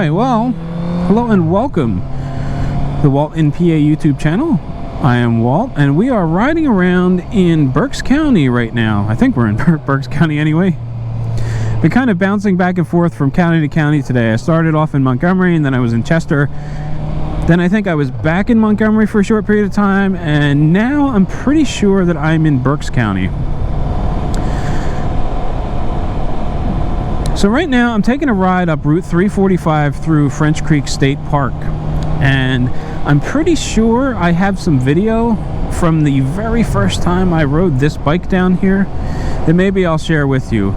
Alright, well, hello and welcome to the WaltInPA YouTube channel. I am Walt, and we are riding around in Berks County right now. I think we're in Berks County anyway. Been kind of bouncing back and forth from county to county today. I started off in Montgomery, and then I was in Chester. Then I think I was back in Montgomery for a short period of time, and now I'm pretty sure that I'm in Berks County. So right now I'm taking a ride up Route 345 through French Creek State Park, and I'm pretty sure I have some video from the very first time I rode this bike down here that maybe I'll share with you.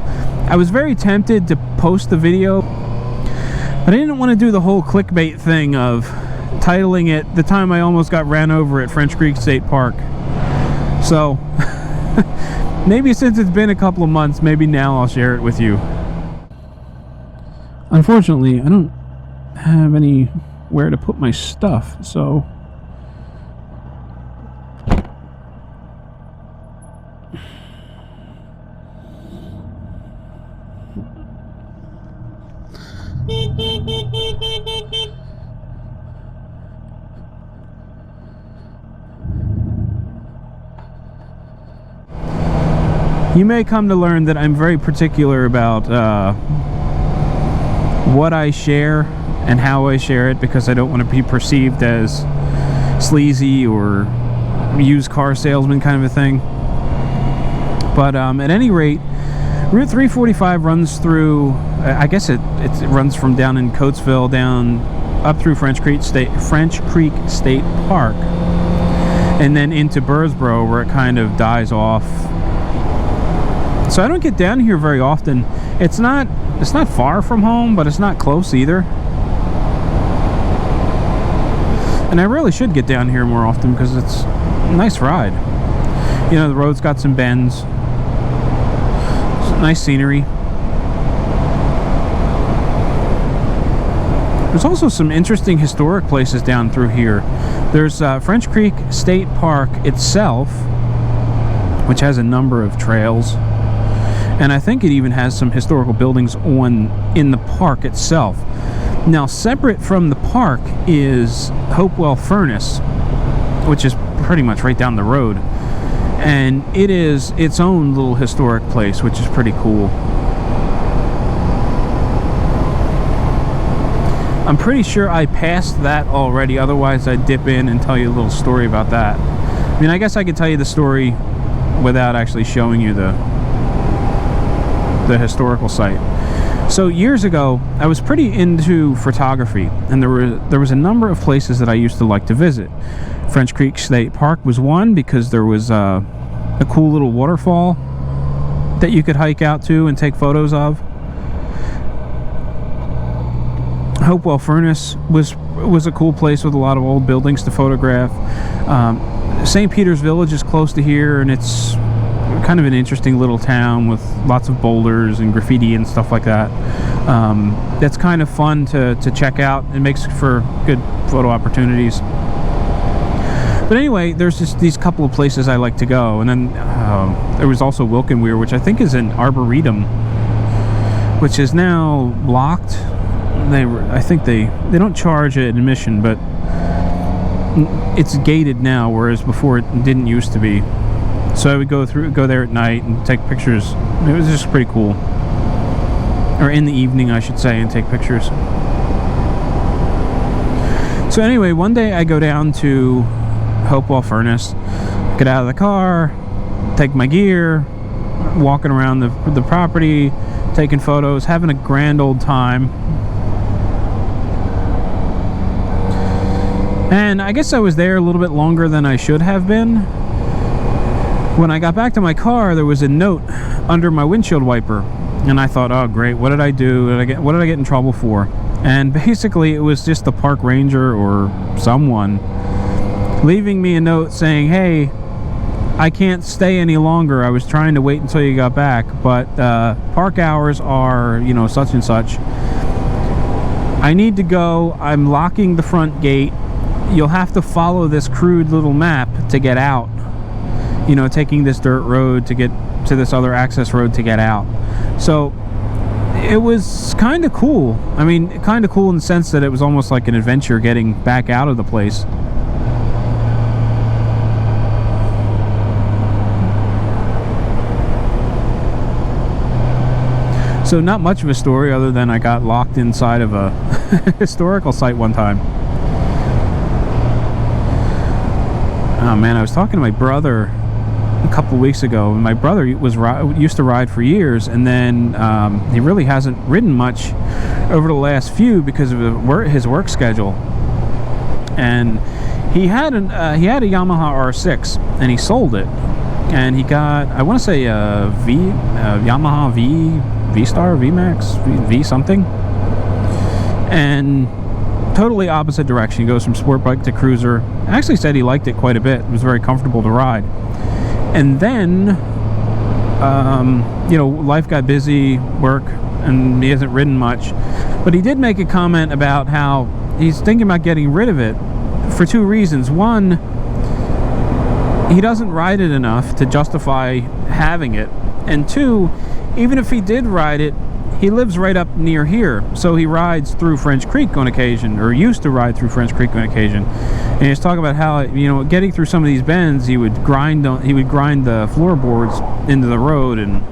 I was very tempted to post the video, but I didn't want to do the whole clickbait thing of titling it "The Time I Almost Got Ran Over at French Creek State Park." So maybe since it's been a couple of months, maybe now I'll share it with you. Unfortunately, I don't have anywhere to put my stuff, so you may come to learn that I'm very particular about what I share and how I share it, because I don't want to be perceived as sleazy or used car salesman kind of a thing. But at any rate, Route 345 runs through, I guess it runs from down in Coatesville down up through French Creek State Park, and then into Gilbertsville, where it kind of dies off. So I don't get down here very often. It's not far from home, but it's not close either. And I really should get down here more often because it's a nice ride. You know, the road's got some bends. It's nice scenery. There's also some interesting historic places down through here. There's French Creek State Park itself, which has a number of trails. And I think it even has some historical buildings in the park itself. Now, separate from the park is Hopewell Furnace, which is pretty much right down the road. And it is its own little historic place, which is pretty cool. I'm pretty sure I passed that already, otherwise I'd dip in and tell you a little story about that. I mean, I guess I could tell you the story without actually showing you the historical site. So years ago, I was pretty into photography, and there was a number of places that I used to like to visit. French Creek State Park was one, because there was a cool little waterfall that you could hike out to and take photos of. Hopewell Furnace was a cool place with a lot of old buildings to photograph. St. Peter's Village is close to here, and it's kind of an interesting little town with lots of boulders and graffiti and stuff like that. That's kind of fun to check out. It makes for good photo opportunities. But anyway, there's just these couple of places I like to go. And then there was also Wilkenweir, which I think is an arboretum, which is now locked. I think they don't charge an admission, but it's gated now, whereas before it didn't used to be. So I would go there at night and take pictures. It was just pretty cool. Or in the evening, I should say, and take pictures. So anyway, one day I go down to Hopewell Furnace, get out of the car, take my gear, walking around the property, taking photos, having a grand old time. And I guess I was there a little bit longer than I should have been. When I got back to my car, there was a note under my windshield wiper, and I thought, oh great, what did I do? What did I get in trouble for? And basically it was just the park ranger or someone leaving me a note saying, hey, I can't stay any longer. I was trying to wait until you got back, but park hours are, you know, such and such. I need to go. I'm locking the front gate. You'll have to follow this crude little map to get out. You know, taking this dirt road to get to this other access road to get out. So it was kind of cool. I mean, kind of cool in the sense that it was almost like an adventure getting back out of the place. So not much of a story other than I got locked inside of a historical site one time. Oh man, I was talking to my brother a couple of weeks ago. My brother used to ride for years, and then he really hasn't ridden much over the last few because of his work schedule. And he had a Yamaha R6, and he sold it, and he got, I want to say a Yamaha V-Star, V-Max, V something, and totally opposite direction. He goes from sport bike to cruiser. Actually said he liked it quite a bit. It was very comfortable to ride. And then, you know, life got busy, work, and he hasn't ridden much. But he did make a comment about how he's thinking about getting rid of it for two reasons. One, he doesn't ride it enough to justify having it. And two, even if he did ride it, he lives right up near here, so he rides through French Creek on occasion, or used to ride through French Creek on occasion. And he's talking about how, you know, getting through some of these bends, he would grind the floorboards into the road, and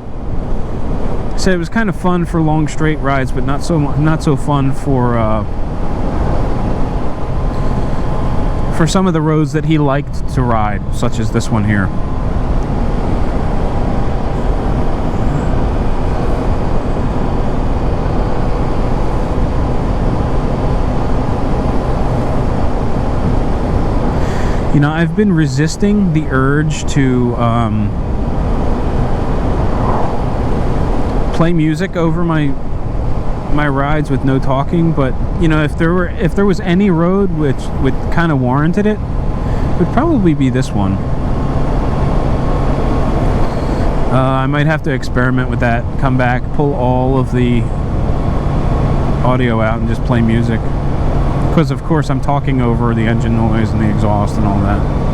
said it was kind of fun for long straight rides, but not so fun for some of the roads that he liked to ride, such as this one here. You know, I've been resisting the urge to play music over my rides with no talking, but you know, if there was any road which would kind of warranted it, would probably be this one. I might have to experiment with that, come back, pull all of the audio out and just play music. Because of course I'm talking over the engine noise and the exhaust and all that.